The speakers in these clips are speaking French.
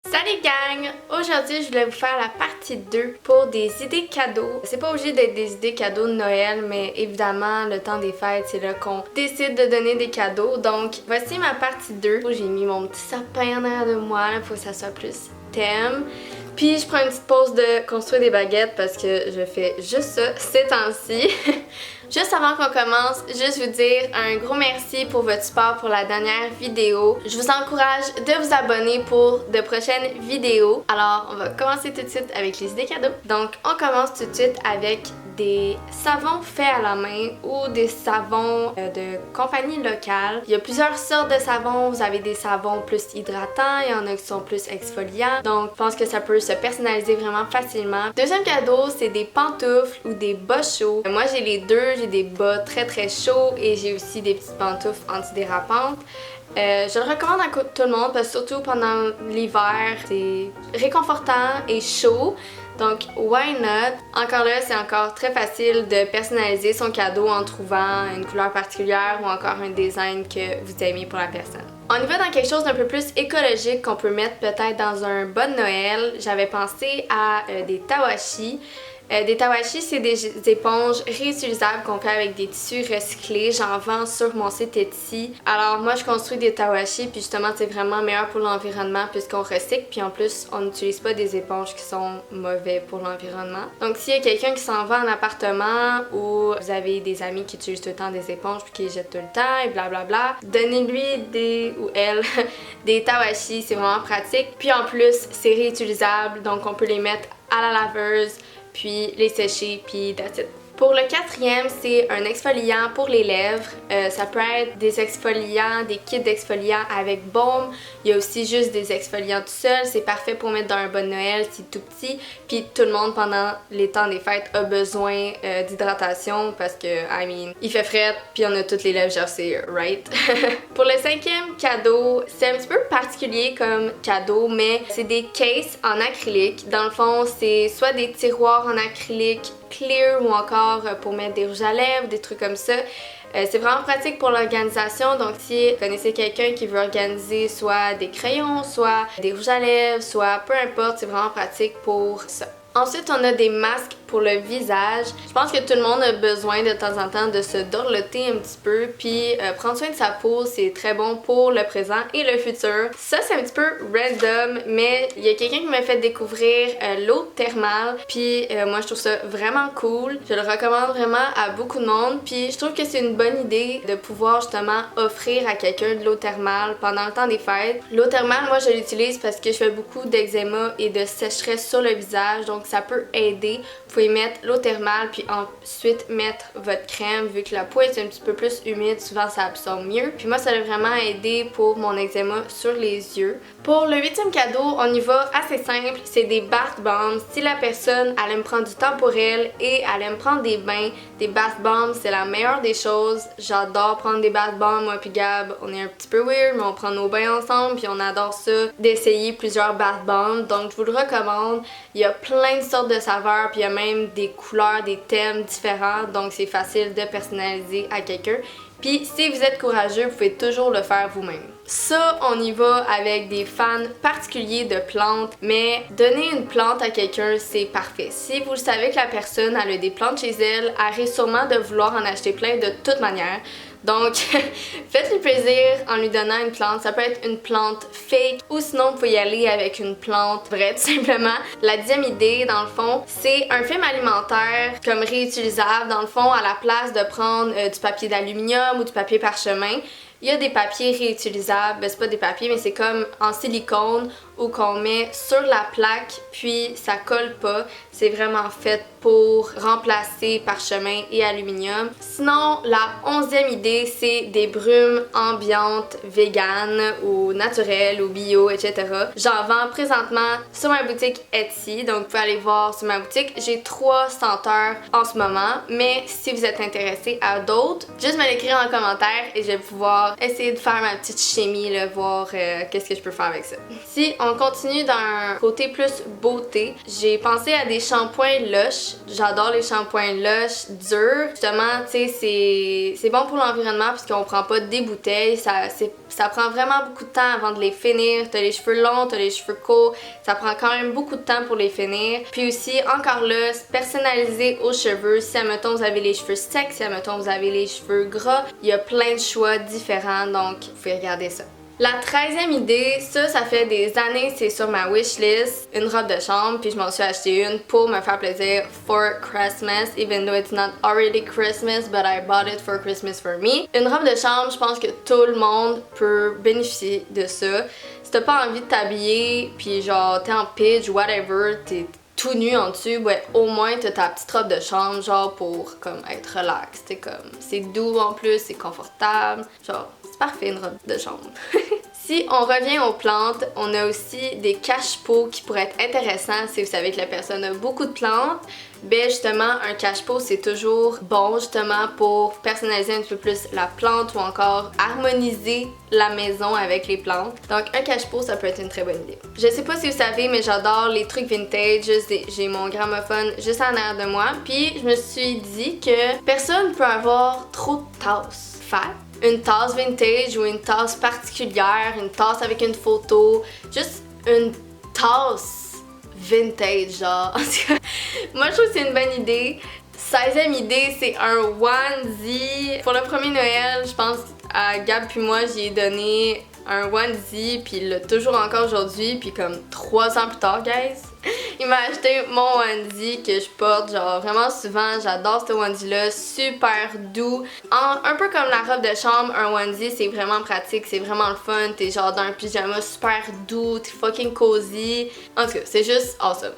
Salut gang! Aujourd'hui, je voulais vous faire la partie 2 pour des idées cadeaux. C'est pas obligé d'être des idées cadeaux de Noël, mais évidemment, le temps des fêtes, c'est là qu'on décide de donner des cadeaux. Donc, voici ma partie 2. J'ai mis mon petit sapin en arrière de moi, là, pour que ça soit plus thème. Puis, je prends une petite pause de construire des baguettes parce que je fais juste ça ces temps-ci. Juste avant qu'on commence, juste vous dire un gros merci pour votre support pour la dernière vidéo. Je vous encourage de vous abonner pour de prochaines vidéos. Alors, on va commencer tout de suite avec les idées cadeaux. Donc, on commence tout de suite avec des savons faits à la main ou des savons de compagnie locale. Il y a plusieurs sortes de savons. Vous avez des savons plus hydratants, il y en a qui sont plus exfoliants. Donc, je pense que ça peut se personnaliser vraiment facilement. Deuxième cadeau, c'est des pantoufles ou des bas chauds. Moi, j'ai les deux. J'ai des bas très chauds et j'ai aussi des petites pantoufles antidérapantes. Je le recommande à tout le monde parce que surtout pendant l'hiver, c'est réconfortant et chaud. Donc, why not? Encore là, c'est encore très facile de personnaliser son cadeau en trouvant une couleur particulière ou encore un design que vous aimez pour la personne. On y va dans quelque chose d'un peu plus écologique qu'on peut mettre peut-être dans un bas de Noël. J'avais pensé à des tawashi. Des tawashi, c'est des éponges réutilisables qu'on fait avec des tissus recyclés. J'en vends sur mon site Etsy. Alors moi, je construis des tawashi, puis justement, c'est vraiment meilleur pour l'environnement puisqu'on recycle, puis en plus, on n'utilise pas des éponges qui sont mauvais pour l'environnement. Donc s'il y a quelqu'un qui s'en va en appartement ou vous avez des amis qui utilisent tout le temps des éponges puis qui les jettent tout le temps et blablabla, donnez-lui des ou elle des tawashi, c'est vraiment pratique. Puis en plus, c'est réutilisable, donc on peut les mettre à la laveuse, puis les sécher, puis that's it. Pour le quatrième, c'est un exfoliant pour les lèvres. Ça peut être des exfoliants, des kits d'exfoliants avec baume. Il y a aussi juste des exfoliants tout seul. C'est parfait pour mettre dans un bon Noël, c'est tout petit. Puis tout le monde pendant les temps des fêtes a besoin d'hydratation parce que, il fait frais, puis on a toutes les lèvres gercées, right? Pour le cinquième cadeau, c'est un petit peu particulier comme cadeau, mais c'est des cases en acrylique. Dans le fond, c'est soit des tiroirs en acrylique clear ou encore pour mettre des rouges à lèvres, des trucs comme ça. C'est vraiment pratique pour l'organisation, donc si vous connaissez quelqu'un qui veut organiser soit des crayons, soit des rouges à lèvres, soit peu importe, c'est vraiment pratique pour ça. Ensuite, on a des masques pour le visage. Je pense que tout le monde a besoin de temps en temps de se dorloter un petit peu, puis prendre soin de sa peau, c'est très bon pour le présent et le futur. Ça, c'est un petit peu random, mais il y a quelqu'un qui m'a fait découvrir l'eau thermale, puis moi je trouve ça vraiment cool. Je le recommande vraiment à beaucoup de monde, puis je trouve que c'est une bonne idée de pouvoir justement offrir à quelqu'un de l'eau thermale pendant le temps des fêtes. L'eau thermale, moi je l'utilise parce que je fais beaucoup d'eczéma et de sécheresse sur le visage, donc ça peut aider. Vous pouvez mettre l'eau thermale puis ensuite mettre votre crème. Vu que la peau est un petit peu plus humide, souvent ça absorbe mieux. Puis moi, ça a vraiment aidé pour mon eczéma sur les yeux. Pour le huitième cadeau, on y va assez simple. C'est des bath bombs. Si la personne, elle aime prendre du temps pour elle et elle aime prendre des bains, des bath bombs, c'est la meilleure des choses. J'adore prendre des bath bombs. Moi puis Gab, on est un petit peu weird, mais on prend nos bains ensemble puis on adore ça, d'essayer plusieurs bath bombs. Donc je vous le recommande. Il y a plein de sortes de saveurs, puis il y a même des couleurs, des thèmes différents, donc c'est facile de personnaliser à quelqu'un. Puis si vous êtes courageux, vous pouvez toujours le faire vous-même. Ça, on y va avec des fans particuliers de plantes, mais donner une plante à quelqu'un, c'est parfait. Si vous savez que la personne elle a des plantes chez elle, elle risque sûrement de vouloir en acheter plein de toute manière. Donc, faites-lui plaisir en lui donnant une plante. Ça peut être une plante fake ou sinon vous pouvez y aller avec une plante vraie tout simplement. La dixième idée, dans le fond, c'est un film alimentaire comme réutilisable. Dans le fond, à la place de prendre du papier d'aluminium ou du papier parchemin, il y a des papiers réutilisables, c'est pas des papiers mais c'est comme en silicone ou qu'on met sur la plaque puis ça colle pas. C'est vraiment fait pour remplacer parchemin et aluminium. Sinon, la 11e idée, c'est des brumes ambiantes véganes ou naturelles ou bio, etc. J'en vends présentement sur ma boutique Etsy, donc vous pouvez aller voir sur ma boutique. J'ai 3 senteurs en ce moment, mais si vous êtes intéressé à d'autres, juste me l'écrire en commentaire et je vais pouvoir essayer de faire ma petite chimie, là, voir qu'est-ce que je peux faire avec ça. Si on on continue dans un côté plus beauté. J'ai pensé à des shampoings Lush. J'adore les shampoings Lush durs. Justement, tu sais, c'est bon pour l'environnement parce qu'on prend pas des bouteilles. Ça prend vraiment beaucoup de temps avant de les finir. T'as les cheveux longs, t'as les cheveux courts. Ça prend quand même beaucoup de temps pour les finir. Puis aussi, encore là, personnalisé aux cheveux. Si, admettons, vous avez les cheveux secs, si, admettons, vous avez les cheveux gras, il y a plein de choix différents, donc vous pouvez regarder ça. La 13e idée, ça fait des années, c'est sur ma wishlist, une robe de chambre, puis je m'en suis acheté une pour me faire plaisir for Christmas, even though it's not already Christmas, but I bought it for Christmas for me. Une robe de chambre, je pense que tout le monde peut bénéficier de ça. Si t'as pas envie de t'habiller, puis genre t'es en pitch, whatever, t'es tout nu en dessus, ouais, au moins t'as ta petite robe de chambre, genre pour comme être relax, t'es comme, c'est doux en plus, c'est confortable, genre, c'est parfait une robe de chambre. Si on revient aux plantes, on a aussi des cache-pots qui pourraient être intéressants si vous savez que la personne a beaucoup de plantes. Ben justement, un cache-pot c'est toujours bon justement pour personnaliser un petit peu plus la plante ou encore harmoniser la maison avec les plantes. Donc un cache-pot ça peut être une très bonne idée. Je sais pas si vous savez mais j'adore les trucs vintage, j'ai mon gramophone juste en arrière de moi puis je me suis dit que personne peut avoir trop de tasses fat. Une tasse vintage ou une tasse particulière, une tasse avec une photo, juste une tasse vintage genre. Moi je trouve que c'est une bonne idée. 16e idée, c'est un onesie. Pour le premier Noël, je pense à Gab puis moi, j'y ai donné un onesie puis il l'a toujours encore aujourd'hui puis comme 3 ans plus tard, guys. Il m'a acheté mon onesie que je porte genre vraiment souvent, j'adore ce onesie là, super doux. Un peu comme la robe de chambre, un onesie c'est vraiment pratique, c'est vraiment le fun, t'es genre dans un pyjama super doux, t'es fucking cozy. En tout cas, c'est juste awesome.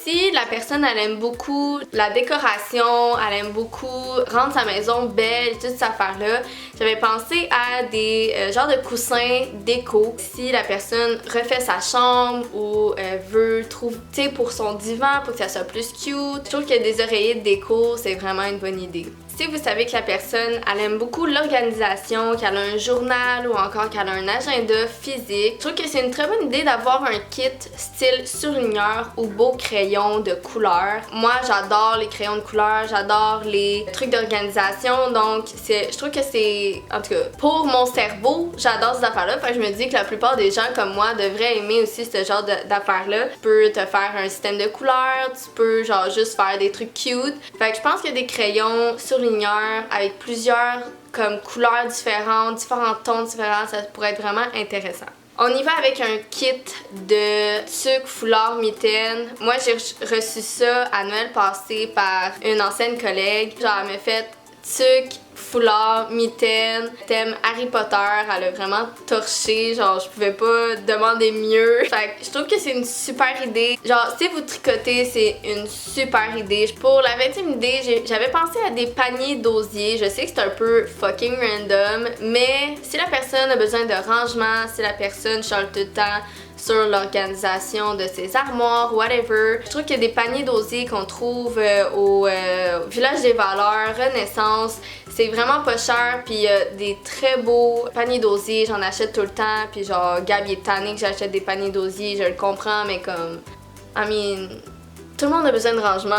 Si la personne elle aime beaucoup la décoration, elle aime beaucoup rendre sa maison belle, toute cette affaire-là, j'avais pensé à des genres de coussins déco. Si la personne refait sa chambre ou veut trouver, tu sais, pour son divan, pour que ça soit plus cute, je trouve que des oreillers de déco, c'est vraiment une bonne idée. Si vous savez que la personne, elle aime beaucoup l'organisation, qu'elle a un journal ou encore qu'elle a un agenda physique, je trouve que c'est une très bonne idée d'avoir un kit style surligneur ou beau crayon de couleur. Moi, j'adore les crayons de couleur, j'adore les trucs d'organisation, donc je trouve que c'est, en tout cas, pour mon cerveau, j'adore ces affaires-là. Fait que je me dis que la plupart des gens comme moi devraient aimer aussi ce genre d'affaires-là. Tu peux te faire un système de couleurs, tu peux genre juste faire des trucs cute. Fait que je pense que des crayons surligneurs avec plusieurs comme couleurs différentes, différents tons différents, ça pourrait être vraiment intéressant. On y va avec un kit de tuque, foulard, mitaine. Moi, j'ai reçu ça à Noël passé par une ancienne collègue. Genre, elle m'a fait tuque, foulard, mitaine, thème Harry Potter, elle a vraiment torché, genre je pouvais pas demander mieux. Fait que je trouve que c'est une super idée. Genre si vous tricotez, c'est une super idée. Pour la 20e idée, j'avais pensé à des paniers d'osier. Je sais que c'est un peu fucking random, mais si la personne a besoin de rangement, si la personne chante tout le temps sur l'organisation de ses armoires, whatever. Je trouve qu'il y a des paniers d'osier qu'on trouve au Village des Valeurs, Renaissance. C'est vraiment pas cher, puis il y a des très beaux paniers d'osier, j'en achète tout le temps, puis genre Gab il est tanné que j'achète des paniers d'osier, je le comprends, mais comme, I mean, tout le monde a besoin de rangement.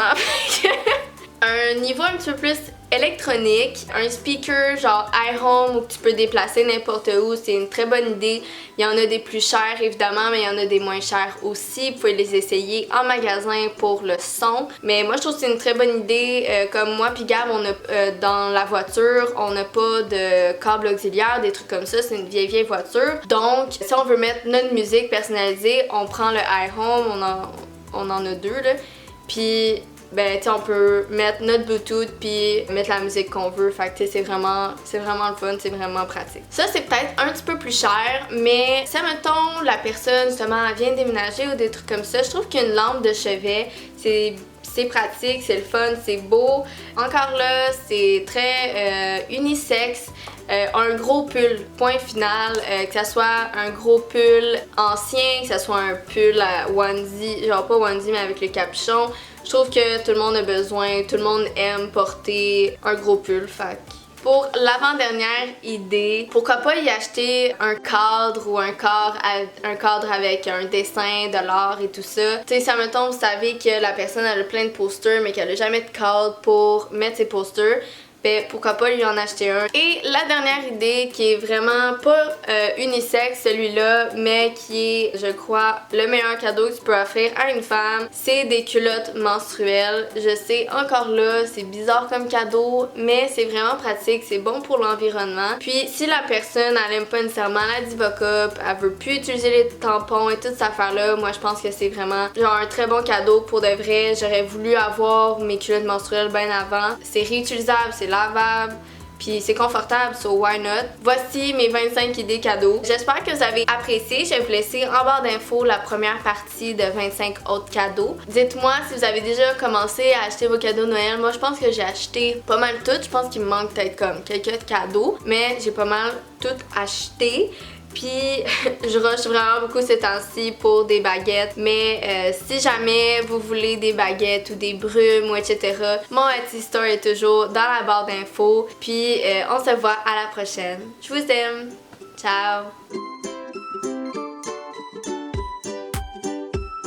Un niveau un petit peu plus électronique, un speaker genre iHome où tu peux déplacer n'importe où, c'est une très bonne idée. Il y en a des plus chers évidemment, mais il y en a des moins chers aussi. Vous pouvez les essayer en magasin pour le son. Mais moi je trouve que c'est une très bonne idée. Comme moi puis Gab, on a dans la voiture, on n'a pas de câble auxiliaire, des trucs comme ça. C'est une vieille voiture. Donc si on veut mettre notre musique personnalisée, on prend le iHome, on en a deux là. Puis ben tu sais on peut mettre notre Bluetooth puis mettre la musique qu'on veut. Fait que tu sais c'est vraiment le fun, c'est vraiment pratique. Ça c'est peut-être un petit peu plus cher, mais si mettons la personne justement elle vient de déménager ou des trucs comme ça, je trouve qu'une lampe de chevet c'est pratique, c'est le fun, c'est beau. Encore là, c'est très unisexe. Un gros pull, point final, que ça soit un gros pull ancien, que ça soit un pull à onesie, genre pas onesie mais avec le capuchon. Je trouve que tout le monde a besoin, tout le monde aime porter un gros pull, fait Pour l'avant-dernière idée, pourquoi pas y acheter un cadre ou un cadre avec un dessin de l'art et tout ça. Tu sais, si admettons vous savez que la personne elle a plein de posters mais qu'elle a jamais de cadre pour mettre ses posters, ben pourquoi pas lui en acheter un. Et la dernière idée qui est vraiment pas unisexe celui-là, mais qui est, je crois, le meilleur cadeau que tu peux offrir à une femme, c'est des culottes menstruelles. Je sais, encore là, c'est bizarre comme cadeau, mais c'est vraiment pratique, c'est bon pour l'environnement. Puis si la personne elle aime pas nécessairement la Diva Cup, elle veut plus utiliser les tampons et toute cette affaire-là, moi je pense que c'est vraiment genre un très bon cadeau pour de vrai. J'aurais voulu avoir mes culottes menstruelles bien avant. C'est réutilisable, c'est lavable, puis c'est confortable, so why not? Voici mes 25 idées cadeaux. J'espère que vous avez apprécié. Je vais vous laisser en barre d'infos la première partie de 25 autres cadeaux. Dites-moi si vous avez déjà commencé à acheter vos cadeaux de Noël. Moi, je pense que j'ai acheté pas mal tout. Je pense qu'il me manque peut-être comme quelques cadeaux, mais j'ai pas mal tout acheté. Puis je rush vraiment beaucoup ces temps-ci pour des baguettes, mais si jamais vous voulez des baguettes ou des brumes ou etc, mon Etsy store est toujours dans la barre d'infos. Puis on se voit à la prochaine. Je vous aime. Ciao!